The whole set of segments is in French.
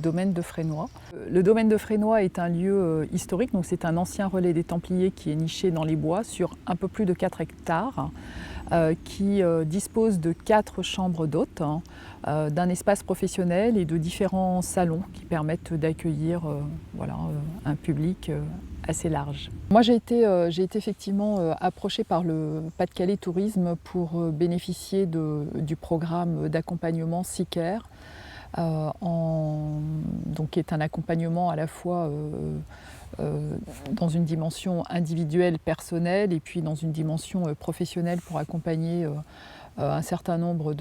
Domaine de Frénois. Le domaine de Frénois est un lieu historique, donc c'est un ancien relais des Templiers qui est niché dans les bois sur un peu plus de 4 hectares, qui dispose de 4 chambres d'hôtes, d'un espace professionnel et de différents salons qui permettent d'accueillir un public assez large. Moi j'ai été effectivement approchée par le Pas-de-Calais Tourisme pour bénéficier du programme d'accompagnement SICARE, qui est un accompagnement à la fois dans une dimension individuelle, personnelle, et puis dans une dimension professionnelle pour accompagner un certain nombre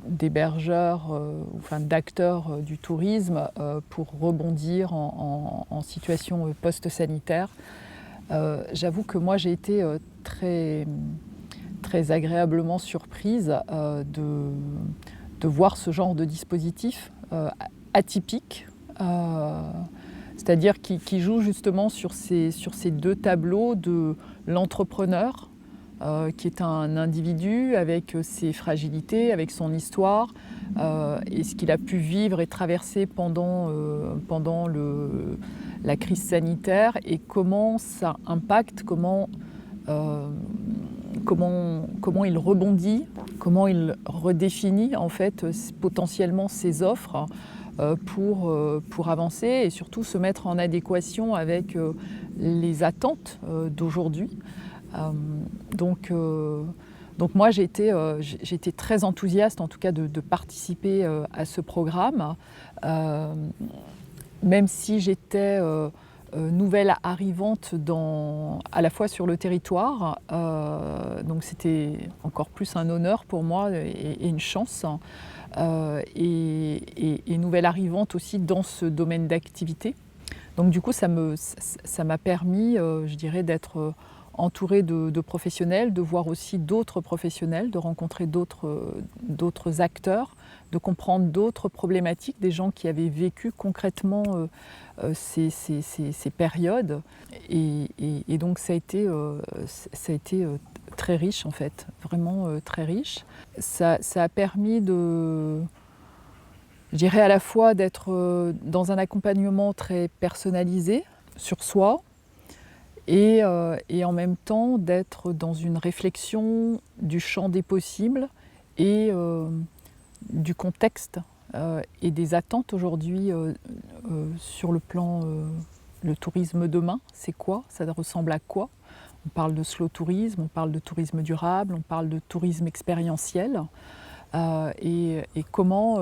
d'hébergeurs, d'acteurs du tourisme pour rebondir en situation post-sanitaire. J'avoue que moi j'ai été très agréablement surprise de voir ce genre de dispositif atypique, c'est-à-dire qui joue justement sur ces 2 tableaux de l'entrepreneur, qui est un individu avec ses fragilités, avec son histoire, et ce qu'il a pu vivre et traverser pendant la crise sanitaire, et comment ça impacte, comment il rebondit, comment il redéfinit en fait potentiellement ses offres pour avancer et surtout se mettre en adéquation avec les attentes d'aujourd'hui. Donc moi j'ai été très enthousiaste en tout cas de participer à ce programme, même si j'étais nouvelle arrivante à la fois sur le territoire, donc c'était encore plus un honneur pour moi et une chance, et nouvelle arrivante aussi dans ce domaine d'activité. Donc du coup ça m'a permis, je dirais, d'être entourée de professionnels, de voir aussi d'autres professionnels, de rencontrer d'autres acteurs, de comprendre d'autres problématiques, des gens qui avaient vécu concrètement ces périodes. Et donc ça a été très riche en fait, vraiment très riche. Ça a permis je dirais à la fois d'être dans un accompagnement très personnalisé sur soi, et en même temps d'être dans une réflexion du champ des possibles et du contexte et des attentes aujourd'hui sur le plan le tourisme demain. C'est quoi? Ça ressemble à quoi? On parle de slow tourisme, on parle de tourisme durable, on parle de tourisme expérientiel, et comment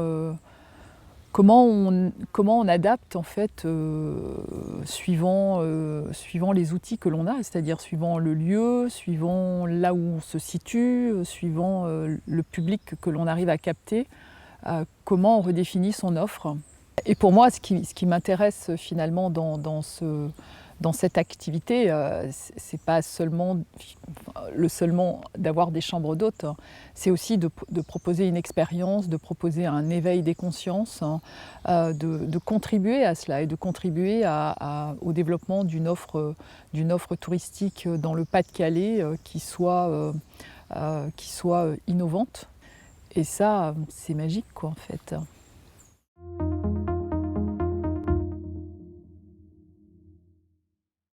on adapte en fait suivant les outils que l'on a, c'est-à-dire suivant le lieu, suivant là où on se situe, suivant le public que l'on arrive à capter, comment on redéfinit son offre. Et pour moi, ce qui m'intéresse finalement dans cette activité, c'est pas seulement d'avoir des chambres d'hôtes, c'est aussi de proposer une expérience, de proposer un éveil des consciences, de contribuer à cela et de contribuer au développement d'une offre touristique dans le Pas-de-Calais qui soit innovante. Et ça, c'est magique quoi en fait.